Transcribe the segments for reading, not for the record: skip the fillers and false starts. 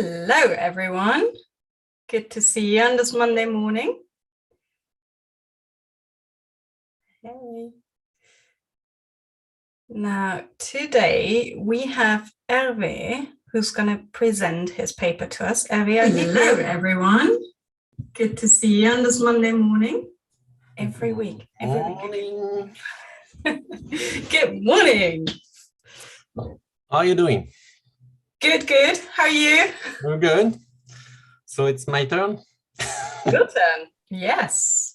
Hello, everyone. Good to see you on this Monday morning. Hey. Now, today we have Hervé, who's going to present his paper to us. Hervé, hello, everyone. Good to see you on this Monday morning. Every week. Morning. Good morning. How are you doing? Good, good. How are you? I'm good. So it's my turn. Your turn. Yes.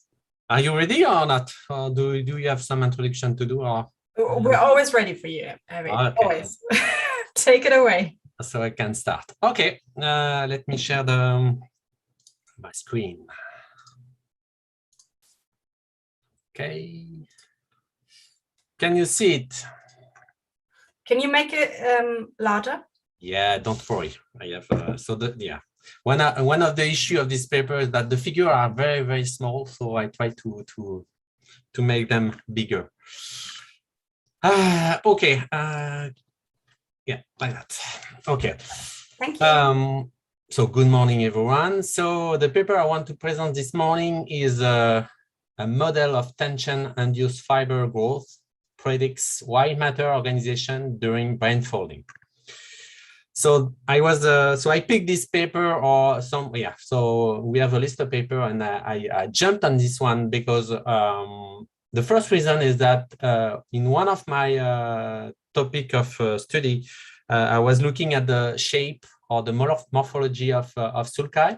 Are you ready or not? Or do you have some introduction to do? Or we're always ready for you, Hervé. Okay. Always. Take it away. So I can start. Okay. Let me share my screen. Okay. Can you see it? Can you make it larger? Yeah, don't worry. I have One of the issue of this paper is that the figures are very, very small, so I try to make them bigger. Okay. Yeah, like that. Okay. Thank you. So good morning, everyone. So the paper I want to present this morning is a model of tension-induced fiber growth predicts white matter organization during brain folding. So I picked this paper so we have a list of paper and I jumped on this one because the first reason is that in one of my topic of study, I was looking at the shape or the morphology of sulci.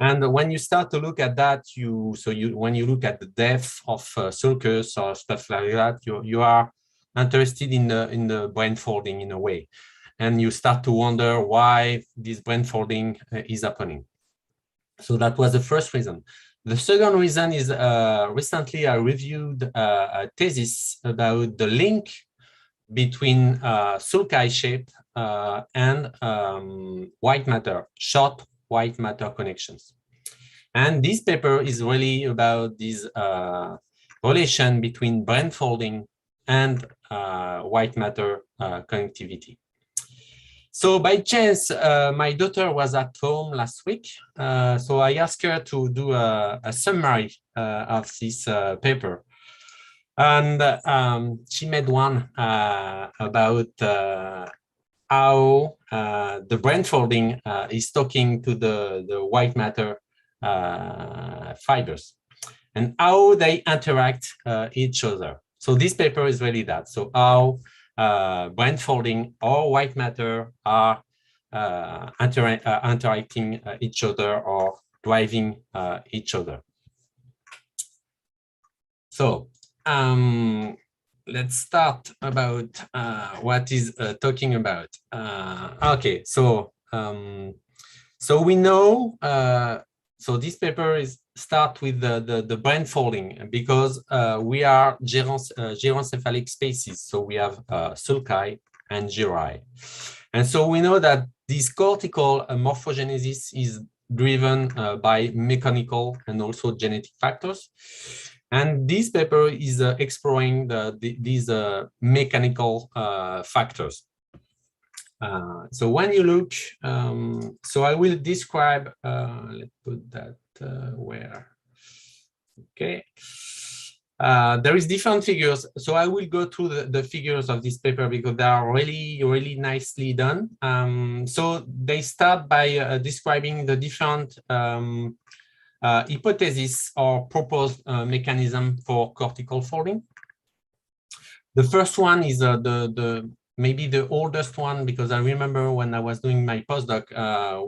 And when you start to look at that, when you look at the depth of sulcus or stuff like that, you are interested in the brain folding in a way. And you start to wonder why this brain folding is happening. So that was the first reason. The second reason is recently I reviewed a thesis about the link between sulci shape and white matter, short white matter connections. And this paper is really about this relation between brain folding and white matter connectivity. So by chance, my daughter was at home last week, so I asked her to do a summary of this paper. And she made one about how the brain folding is talking to the white matter fibers and how they interact each other. So this paper is really that. So how brain folding or white matter are interacting each other or driving each other. So let's start about what is talking about. Okay, so we know. So this paper start with the brain folding because we are gyrocephalic spaces. So we have sulci and gyri. And so we know that this cortical morphogenesis is driven by mechanical and also genetic factors. And this paper is exploring these mechanical factors. So when you look, so I will describe, let's put that where, okay. There is different figures. So I will go through the figures of this paper because they are really, really nicely done. So they start by describing the different hypothesis or proposed mechanism for cortical folding. The first one is maybe the oldest one, because I remember when I was doing my postdoc,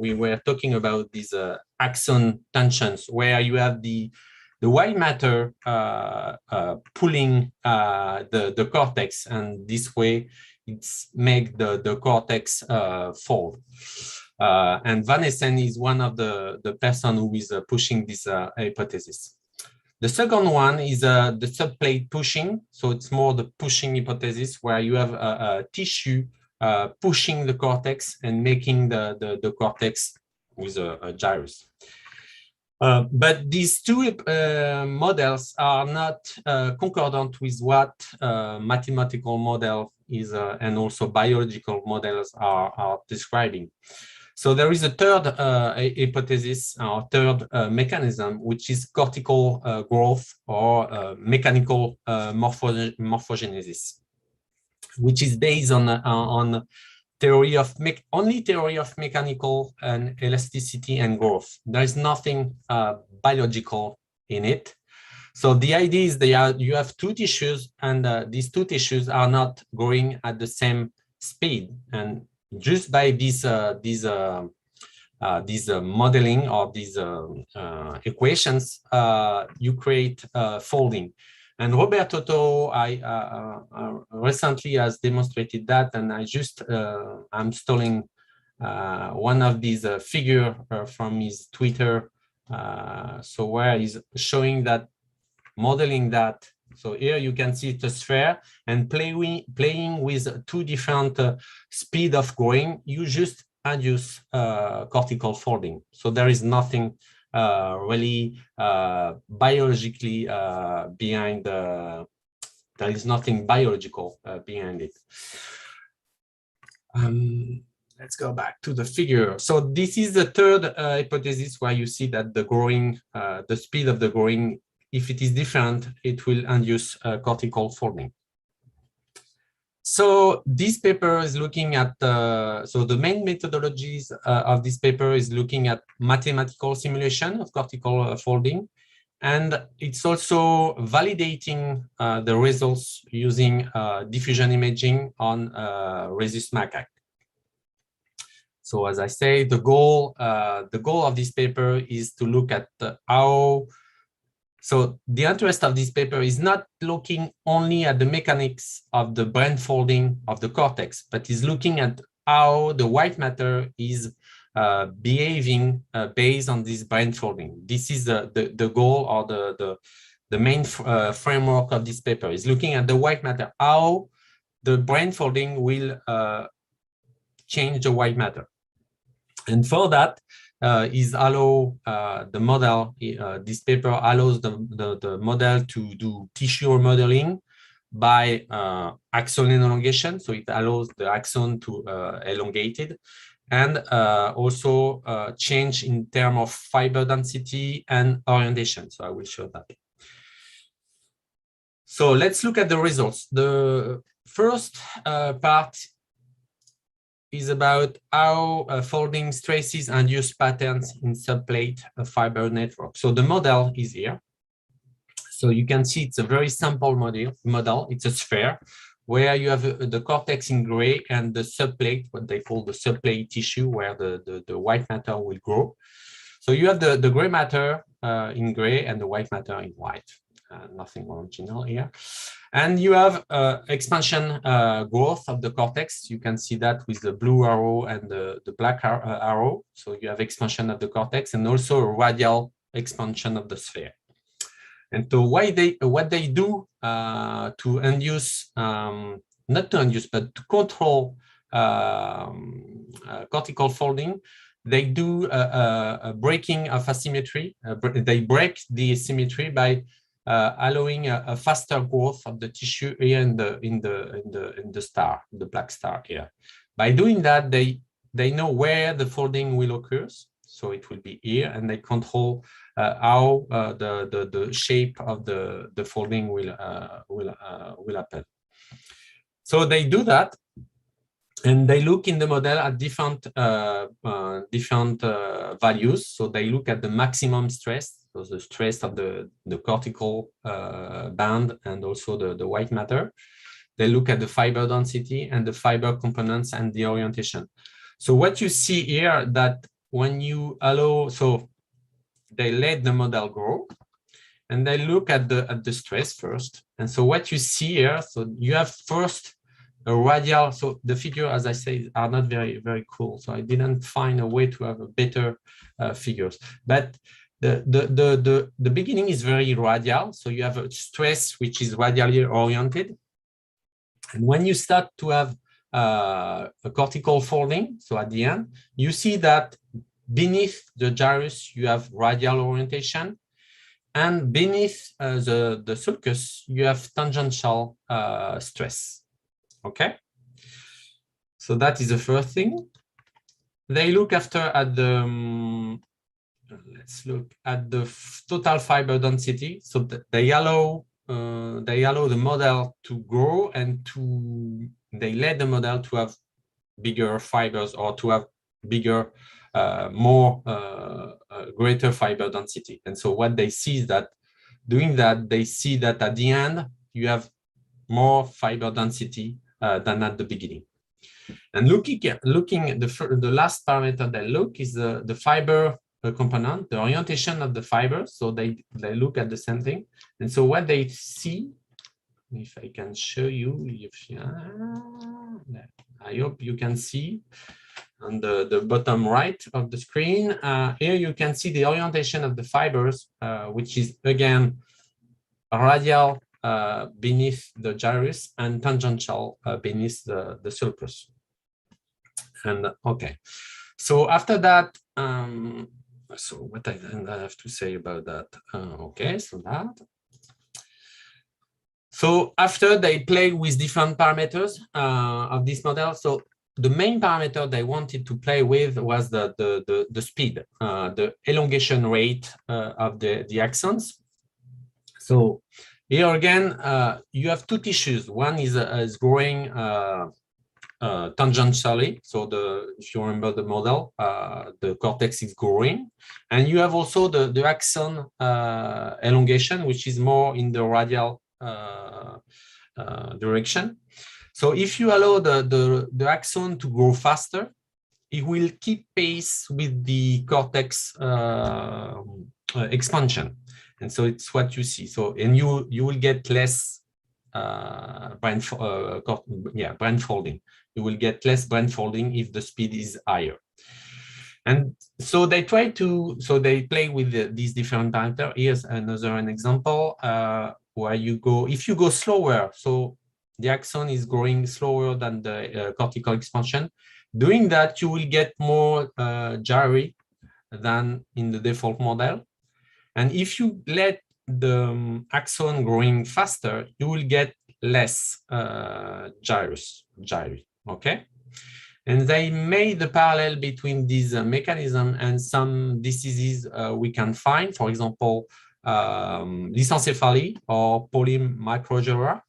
we were talking about these axon tensions where you have the white matter pulling the cortex, and this way it's make the cortex fold. And Van Essen is one of the person who is pushing this hypothesis. The second one is the subplate pushing. So it's more the pushing hypothesis where you have a tissue pushing the cortex and making the cortex with a gyrus. But these two models are not concordant with what mathematical model is and also biological models are describing. So there is a third hypothesis or third mechanism, which is cortical growth or mechanical morphogenesis, which is based on theory of only theory of mechanical and elasticity and growth. There is nothing biological in it. So the idea is you have two tissues, and these two tissues are not growing at the same speed. And just by this modeling or these equations, you create folding. And Roberto Toro recently has demonstrated that, and I'm stealing one of these figure from his Twitter, so where he's showing that, modeling that. So here you can see the sphere, and playing with two different speed of growing, you just induce cortical folding. So there is nothing really biologically behind there is nothing biological behind it. Let's go back to the figure. So this is the third hypothesis, where you see that the growing, the speed of the growing, if it is different, it will induce cortical folding. So this paper is looking at, so the main methodologies of this paper is looking at mathematical simulation of cortical folding. And it's also validating the results using diffusion imaging on rhesus macaque. So as I say, the goal of this paper is to look at how. So the interest of this paper is not looking only at the mechanics of the brain folding of the cortex, but is looking at how the white matter is behaving based on this brain folding. This is the goal, or the main framework of this paper, is looking at the white matter, how the brain folding will change the white matter. And for that, is allow the model, this paper allows the model to do tissue remodeling by axon elongation. So it allows the axon to elongate it, and also change in terms of fiber density and orientation. So I will show that. So let's look at the results. The first part is about how folding stresses induce patterns in subplate fiber network. So the model is here. So you can see it's a very simple model. It's a sphere where you have the cortex in gray and the subplate, what they call the subplate tissue, where the white matter will grow. So you have the gray matter in gray and the white matter in white. Nothing original here. And you have expansion growth of the cortex. You can see that with the blue arrow and the black arrow. So you have expansion of the cortex and also a radial expansion of the sphere. And so what they do to induce, not to induce, but to control cortical folding, they do a breaking of asymmetry. They break the asymmetry by allowing a faster growth of the tissue here in the star, the black star here. By doing that, they know where the folding will occur. So it will be here, and they control how the shape of the folding will happen. So they do that, and they look in the model at different values. So they look at the maximum stress, so the stress of the cortical band and also the white matter. They look at the fiber density and the fiber components and the orientation. So what you see here, that when you allow, so they let the model grow, and they look at the stress first. And so what you see here, so you have first a radial. So the figure, as I say, are not very cool. So I didn't find a way to have a better figures. But the beginning is very radial. So you have a stress which is radially oriented. And when you start to have a cortical folding, so at the end, you see that beneath the gyrus, you have radial orientation. And beneath the sulcus, you have tangential stress. Okay, so that is the first thing. they look after at the let's look at the total fiber density. So they allow the model to grow and they let the model to have bigger fibers or to have bigger, greater fiber density. And so what they see is that doing that, they see that at the end you have more fiber density than at the beginning. And looking at the last parameter they look is the fiber component, the orientation of the fibers. So they look at the same thing. And so what they see, if I can show you, I hope you can see on the bottom right of the screen. Here you can see the orientation of the fibers, which is again radial beneath the gyrus and tangential beneath the sulcus. And okay, so after that, so what I have to say about that? Okay, so that. So after they play with different parameters of this model, so the main parameter they wanted to play with was the speed, the elongation rate of the axons. So here again, you have two tissues. One is growing tangentially. So if you remember the model, the cortex is growing, and you have also the axon elongation, which is more in the radial direction. So if you allow the axon to grow faster, it will keep pace with the cortex expansion, and so it's what you see. So and you will get less brain folding. You will get less brain folding if the speed is higher. And so they try to, so they play with these different parameters. Here's another example where you go, if you go slower, so the axon is growing slower than the cortical expansion. Doing that, you will get more gyri than in the default model. And if you let the axon growing faster, you will get less gyri, okay? And they made the parallel between these mechanism and some diseases we can find, for example, lissencephaly or polymicrogyria.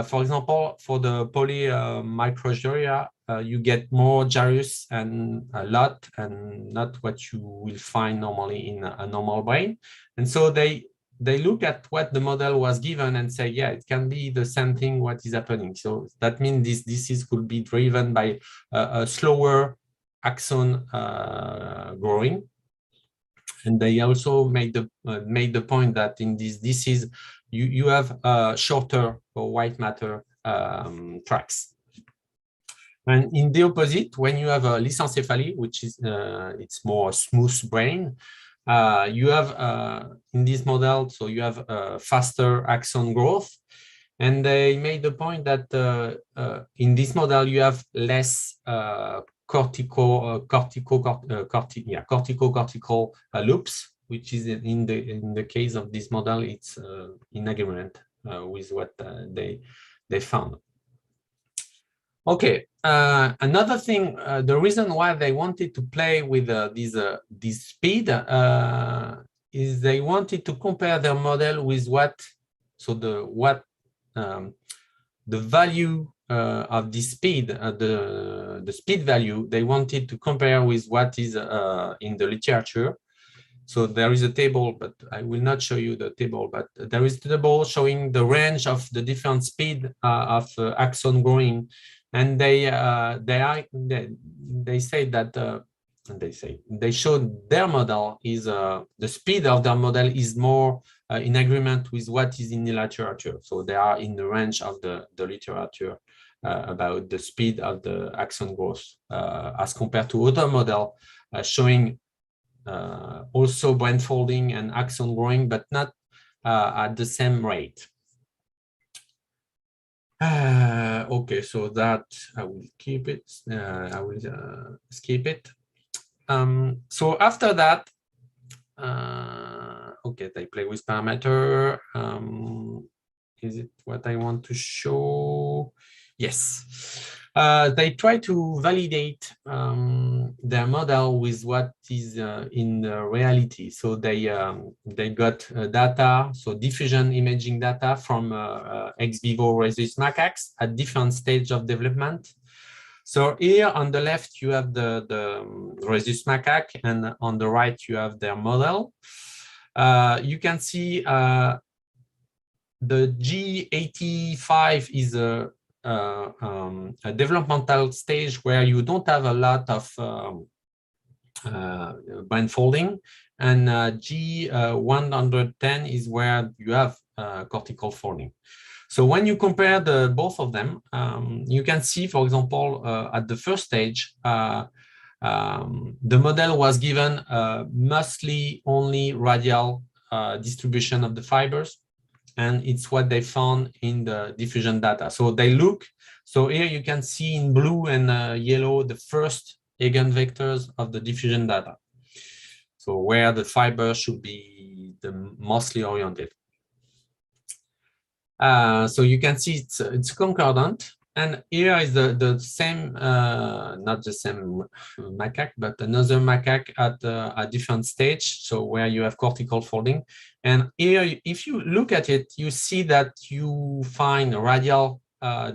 For example, for the polymicrogyria, you get more gyrus and a lot, and not what you will find normally in a normal brain. And so they look at what the model was given and say, yeah, it can be the same thing, what is happening. So that means this disease could be driven by a slower axon growing. And they also made the point that in this disease, you have shorter or white matter tracks. And in the opposite, when you have a lissencephaly, which is it's more smooth brain, you have in this model, so you have faster axon growth. And they made the point that in this model, you have less cortico-cortical loops, which is in the case of this model, it's in agreement with what they found. Okay, another thing, the reason why they wanted to play with this speed is they wanted to compare their model with the value of the speed, the speed value, they wanted to compare with what is in the literature. So there is a table, but I will not show you the table, but there is a table showing the range of the different speed of axon growing. And they say that they showed their model is the speed of their model is more in agreement with what is in the literature. So they are in the range of the literature about the speed of the axon growth as compared to other model showing also brain folding and axon growing, but not at the same rate. Okay, so that I will keep it. I will skip it. So after that, okay, they play with parameter. Is it what I want to show? Yes. They try to validate their model with what is in reality. So they got data, so diffusion imaging data from ex vivo rhesus macaques at different stages of development. So here on the left, you have the rhesus macaque, and on the right, you have their model. You can see the G85 is a developmental stage where you don't have a lot of brain folding, and G110 is where you have cortical folding. So when you compare both of them, you can see, for example, at the first stage, the model was given mostly only radial distribution of the fibers, and it's what they found in the diffusion data. So they look, so here you can see in blue and yellow the first eigenvectors of the diffusion data. So where the fiber should be the mostly oriented. So you can see it's concordant. And here is the same, not the same macaque, but another macaque at a different stage. So where you have cortical folding. And here, if you look at it, you see that you find a radial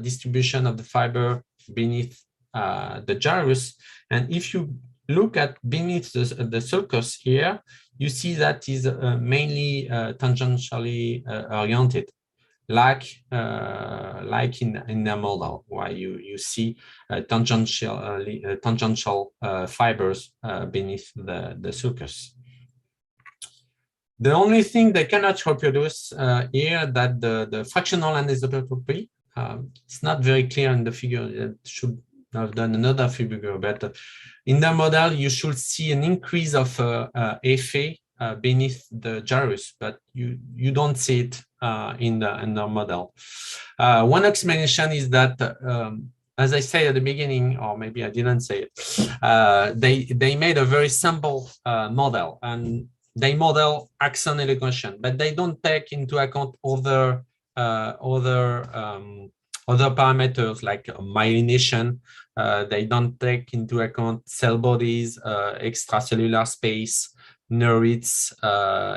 distribution of the fiber beneath the gyrus. And if you look at beneath the sulcus here, you see that is mainly tangentially oriented. Like in the model, where you see tangential fibers beneath the sulcus. The only thing they cannot reproduce here that the fractional anisotropy, it's not very clear in the figure. It should have done another figure, but in the model you should see an increase of Fa beneath the gyrus, but you don't see it in the model. One explanation is that, as I said at the beginning, or maybe I didn't say it, they made a very simple model, and they model axon elongation, but they don't take into account other parameters like myelination. They don't take into account cell bodies, extracellular space, neurites,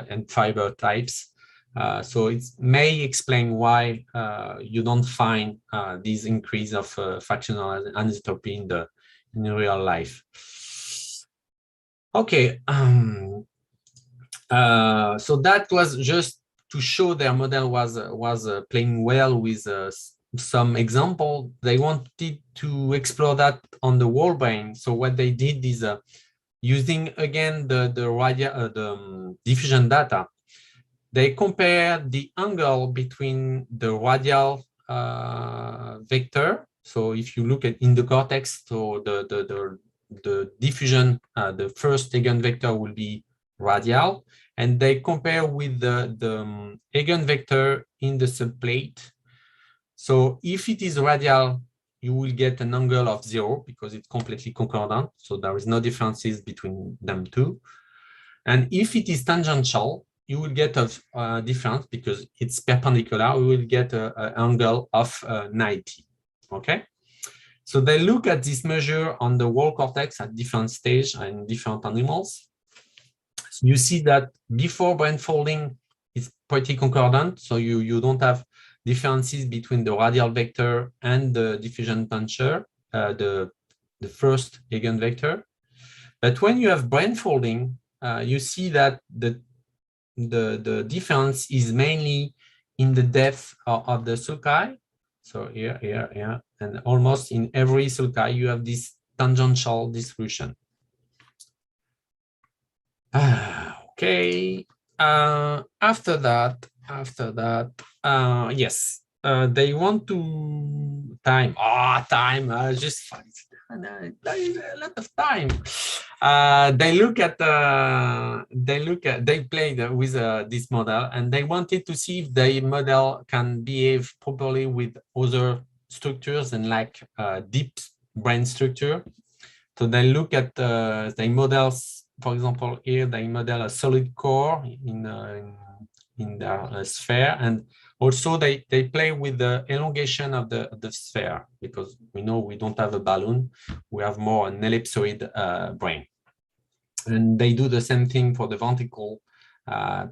and fiber types. So it may explain why you don't find this increase of fractional anisotropy in real life. Okay, so that was just to show their model was playing well with some example. They wanted to explore that on the whole brain. So what they did is using again the diffusion data, they compare the angle between the radial vector. So if you look at in the cortex, so the diffusion, the first eigenvector will be radial, and they compare with the eigenvector in the subplate. So if it is radial, you will get an angle of 0 because it's completely concordant. So there is no differences between them two. And if it is tangential, you will get a difference because it's perpendicular. We will get an angle of 90. Okay. So they look at this measure on the whole cortex at different stages and different animals. So you see that before brain folding, it's pretty concordant. So you don't have differences between the radial vector and the diffusion tensor, the first eigenvector. But when you have brain folding, you see that the difference is mainly in the depth of the sulci. So here, and almost in every sulci, you have this tangential distribution. Okay. After that, yes, they want to time. Just a lot of time. They played with this model, and they wanted to see if the model can behave properly with other structures and like deep brain structure. So they look at the models. For example, here they model a solid core in their sphere, and Also, they play with the elongation of the sphere, because we know we don't have a balloon, we have more an ellipsoid brain. And they do the same thing for the ventricle,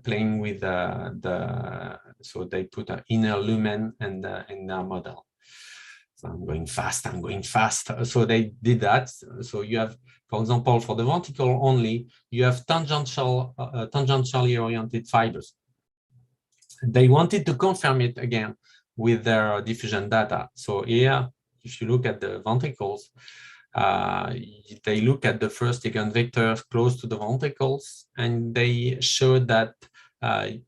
playing with so they put an inner lumen in their model. So I'm going fast. So they did that. So you have, for example, for the ventricle only, you have tangentially oriented fibers. They wanted to confirm it again with their diffusion data. So here, if you look at the ventricles, they look at the first eigenvectors close to the ventricles, and they show that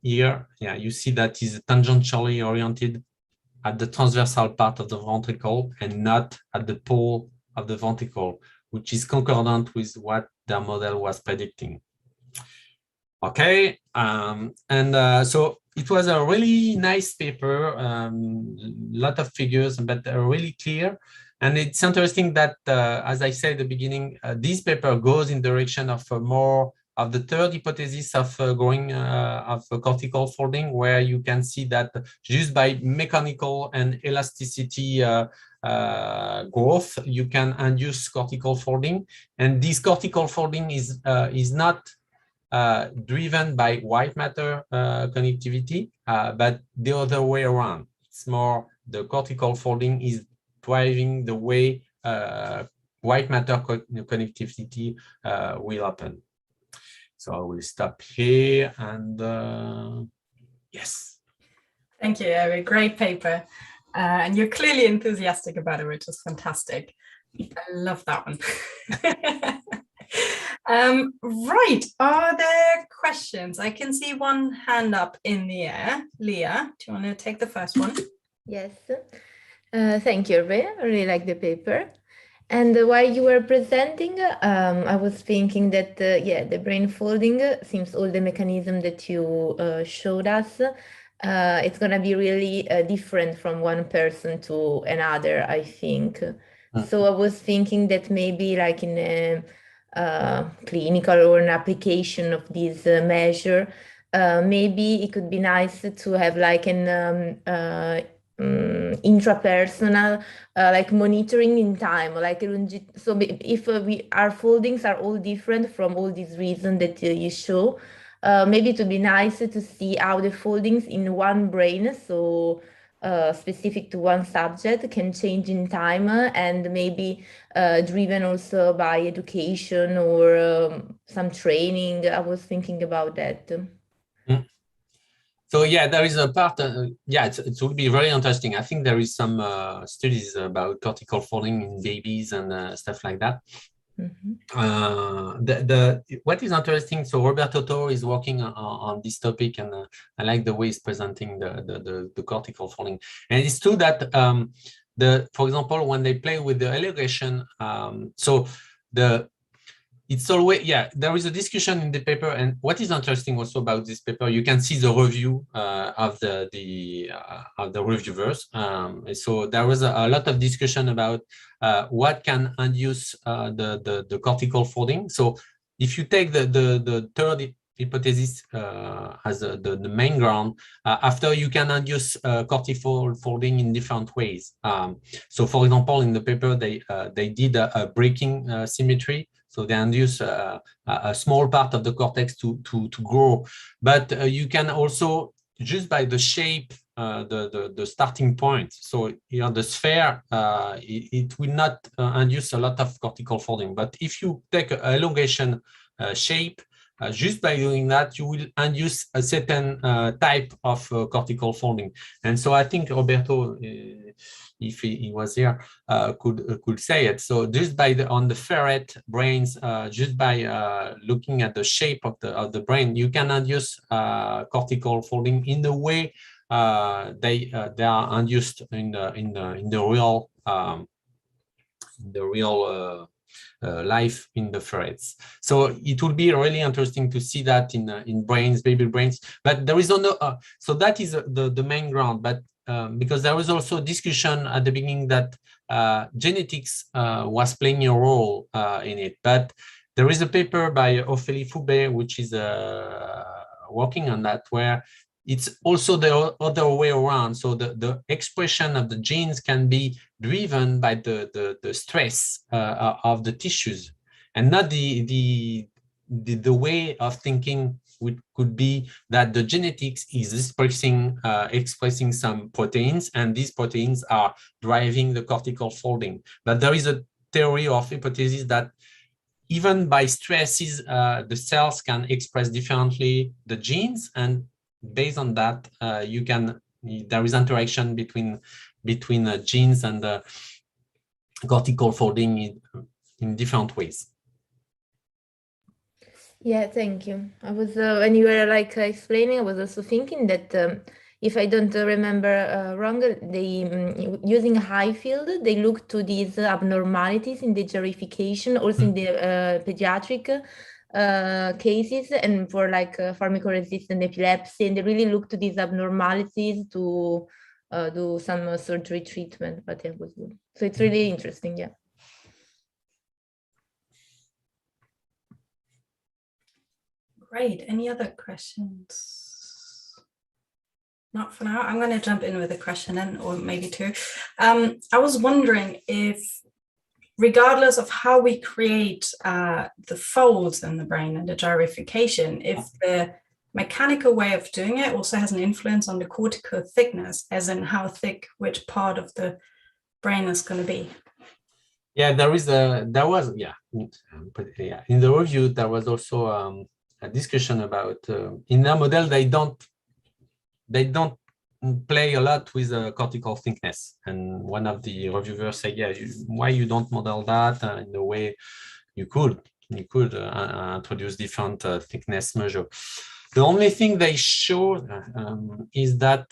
here, you see that is tangentially oriented at the transversal part of the ventricle and not at the pole of the ventricle, which is concordant with what their model was predicting. Okay, so it was a really nice paper, lot of figures, but really clear. And it's interesting that, as I said at the beginning, this paper goes in the direction of more of the third hypothesis of growing of cortical folding, where you can see that just by mechanical and elasticity growth, you can induce cortical folding. And this cortical folding is not driven by white matter connectivity, but the other way around. It's more the cortical folding is driving the way white matter connectivity will happen. So I will stop here, and yes. Thank you, Eric. Great paper. And you're clearly enthusiastic about it, which is fantastic. I love that one. Right, are there questions? I can see one hand up in the air. Leah, do you want to take the first one? Yes, thank you, Hervé. I really like the paper. And while you were presenting, I was thinking that, the brain folding seems all the mechanism that you showed us. It's going to be really different from one person to another, I think. So I was thinking that maybe like in a clinical or an application of this measure, maybe it could be nice to have like an intrapersonal like monitoring in time, like so if our foldings are all different from all these reasons that you show, maybe it would be nice to see how the foldings in one brain, so specific to one subject, can change in time, and maybe driven also by education or some training. I was thinking about that. So yeah, there is a part, it will be very interesting. I think there is some studies about cortical folding in babies and stuff like that. What is interesting, so Roberto Toro is working on this topic, and I like the way he's presenting the cortical folding. And it's true that for example, when they play with the elongation, it's always, there is a discussion in the paper. And what is interesting also about this paper, you can see the review of the reviewers. So there was a lot of discussion about what can induce the cortical folding. So if you take the third hypothesis as the main ground, after you can induce cortical folding in different ways. So for example, in the paper, they did a breaking symmetry. So they induce a small part of the cortex to grow, but you can also, just by the shape, the starting point. So here the sphere, it will not induce a lot of cortical folding. But if you take an elongation shape, just by doing that, you will induce a certain type of cortical folding. And so I think Roberto, if he was here, could say it. So just by on the ferret brains, just by looking at the shape of the brain, you can induce cortical folding in the way they are induced in the real life in the ferrets. So it will be really interesting to see that in brains, baby brains. But there is no, so that is the main ground. But because there was also discussion at the beginning that genetics was playing a role in it. But there is a paper by Ophélie Foubet, which is working on that, where it's also the other way around. So the expression of the genes can be driven by the stress of the tissues, and not the way of thinking could be that the genetics is expressing some proteins, and these proteins are driving the cortical folding. But there is a theory of hypothesis that even by stresses, the cells can express differently the genes, and based on that, there is interaction between genes and the cortical folding in different ways. Yeah, thank you. I was when you were like explaining, I was also thinking that if I don't remember wrong, they using high field, they look to these abnormalities in the gyrification, also in the pediatric cases, and for like pharmacoresistant epilepsy, and they really look to these abnormalities to do some surgery treatment. But it was good. So it's really interesting, yeah. Great. Any other questions? Not for now. I'm going to jump in with a question then, or maybe two. I was wondering if, regardless of how we create the folds in the brain and the gyrification, if the mechanical way of doing it also has an influence on the cortical thickness, as in how thick which part of the brain is going to be. Yeah, in the review there was also a discussion about in their model they don't play a lot with cortical thickness, and one of the reviewers said, yeah, why you don't model that in the way you could introduce different thickness measure. The only thing they show is that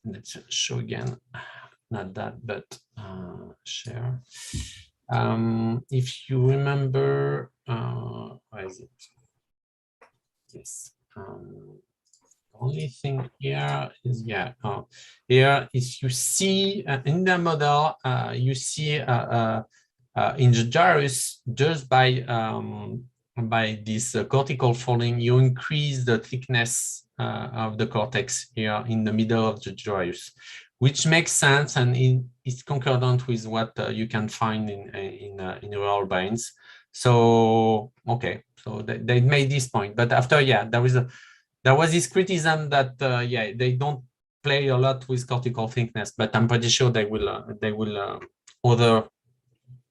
let's show again, not that, but share. If you remember, where is it? Yes. Only thing here is, yeah, here is you see in the model, you see in the gyrus, just by this cortical folding, you increase the thickness of the cortex here in the middle of the gyrus, which makes sense and is concordant with what you can find in real brains. So okay, so they made this point, but after, yeah, there was this criticism that yeah, they don't play a lot with cortical thickness, but I'm pretty sure they will other,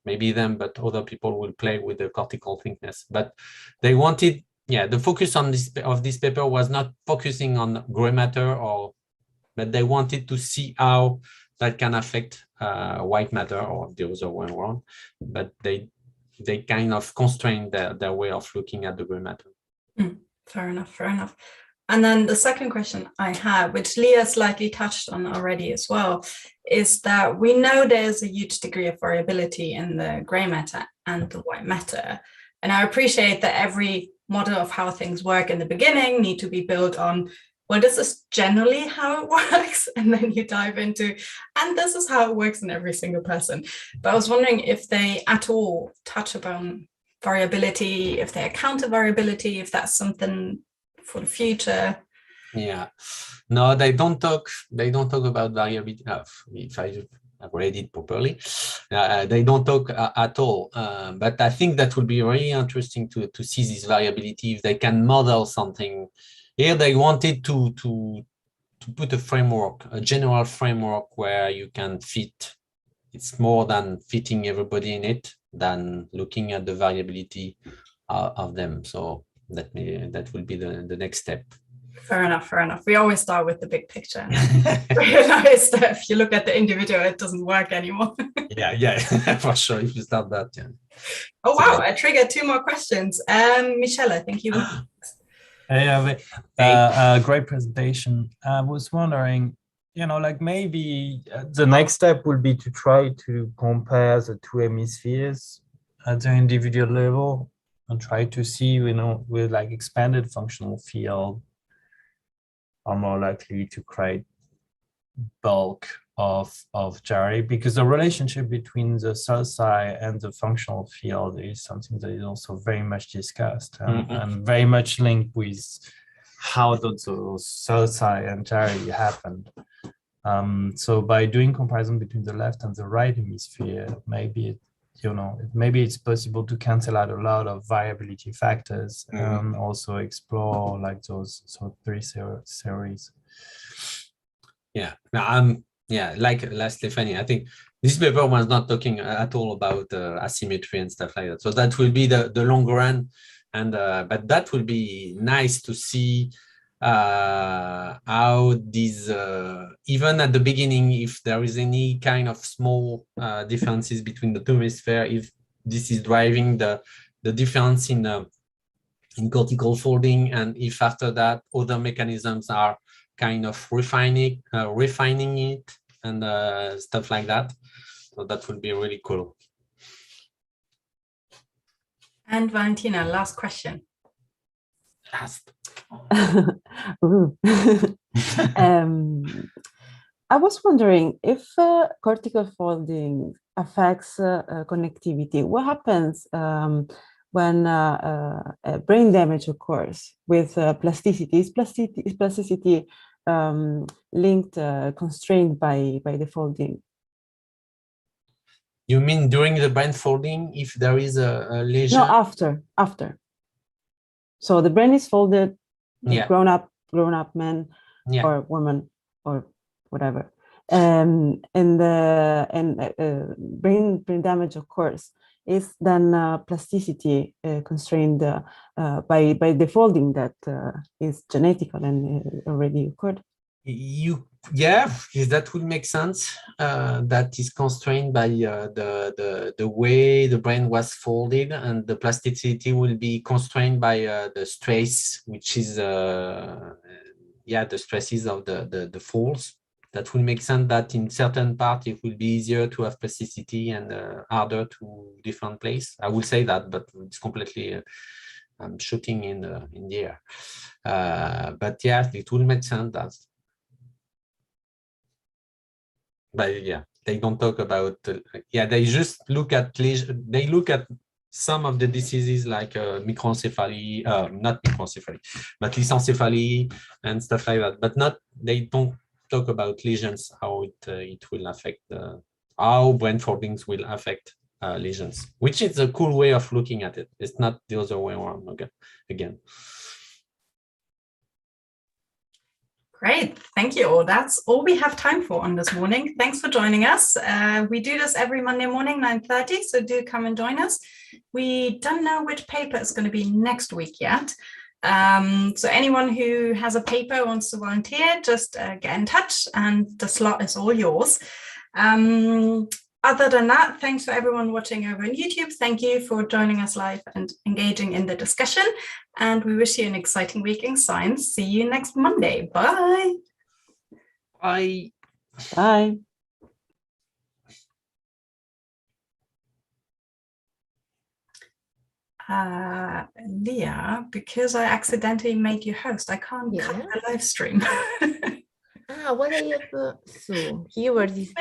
maybe them, but other people will play with the cortical thickness. But they wanted, yeah, the focus on this paper was not focusing on gray matter, but they wanted to see how that can affect white matter, or the other way around. But they kind of constrained their way of looking at the gray matter. Fair enough, fair enough. And then the second question I have, which Leah slightly touched on already as well, is that we know there's a huge degree of variability in the gray matter and the white matter. And I appreciate that every model of how things work in the beginning need to be built on, well, this is generally how it works. And then you dive into, and this is how it works in every single person. But I was wondering if they at all touch upon variability, if they account for variability, if that's something for the future. Yeah, no, they don't talk about variability. If I have read it properly, they don't talk at all. But I think that would be really interesting to see this variability, if they can model something. Here they wanted to put a framework, a general framework where you can fit. It's more than fitting everybody in it than looking at the variability of them. So that will be the next step. Fair enough, fair enough. We always start with the big picture and realize that if you look at the individual, it doesn't work anymore. yeah, for sure. If you start that, yeah. Oh wow, I triggered 2 more questions. Michelle, I think you were. Great presentation. I was wondering, like maybe the next step would be to try to compare the 2 hemispheres at the individual level and try to see, with like expanded functional field, are more likely to create bulk of gyri, because the relationship between the sulci and the functional field is something that is also very much discussed and very much linked with how those sulci and gyri happened. So by doing comparison between the left and the right hemisphere, maybe maybe it's possible to cancel out a lot of variability factors and also explore like those three series. Yeah, like Stephanie, I think this paper was not talking at all about asymmetry and stuff like that. So that will be the longer run, and but that will be nice to see how these even at the beginning, if there is any kind of small differences between the two hemispheres, if this is driving the difference in cortical folding, and if after that other mechanisms are kind of refining it and stuff like that. So that would be really cool. And Valentina, last question. Last. I was wondering if cortical folding affects connectivity. What happens when brain damage occurs with plasticity? Is plasticity linked, constrained by the folding? You mean during the brain folding, if there is a lesion? No, after. So the brain is folded, grown up man or woman or whatever, and brain damage occurs. Is then plasticity constrained by the folding that is genetical and already occurred? That would make sense. That is constrained by the way the brain was folded, and the plasticity will be constrained by the stress, which is the stresses of the folds. That will make sense that in certain part it will be easier to have plasticity and harder to different place. I will say that, but it's completely I'm shooting in the air. But yeah, it will make sense that. But yeah, they don't talk about. They just look at they look at some of the diseases like microencephaly, not microencephaly, but lysencephaly and stuff like that. But they don't talk about lesions, how it will affect how brain foldings will affect lesions, which is a cool way of looking at it. It's not the other way around. Okay, again. Great, thank you all. That's all we have time for on this morning. Thanks for joining us. We do this every Monday morning, 9:30, so do come and join us. We don't know which paper is going to be next week yet. So anyone who has a paper or wants to volunteer, just get in touch and the slot is all yours. Other than that, thanks for everyone watching over on YouTube. Thank you for joining us live and engaging in the discussion. And we wish you an exciting week in science. See you next Monday. Bye. Bye. Bye. Leah, because I accidentally made you host, I can't cut the live stream. What I have, so keywords is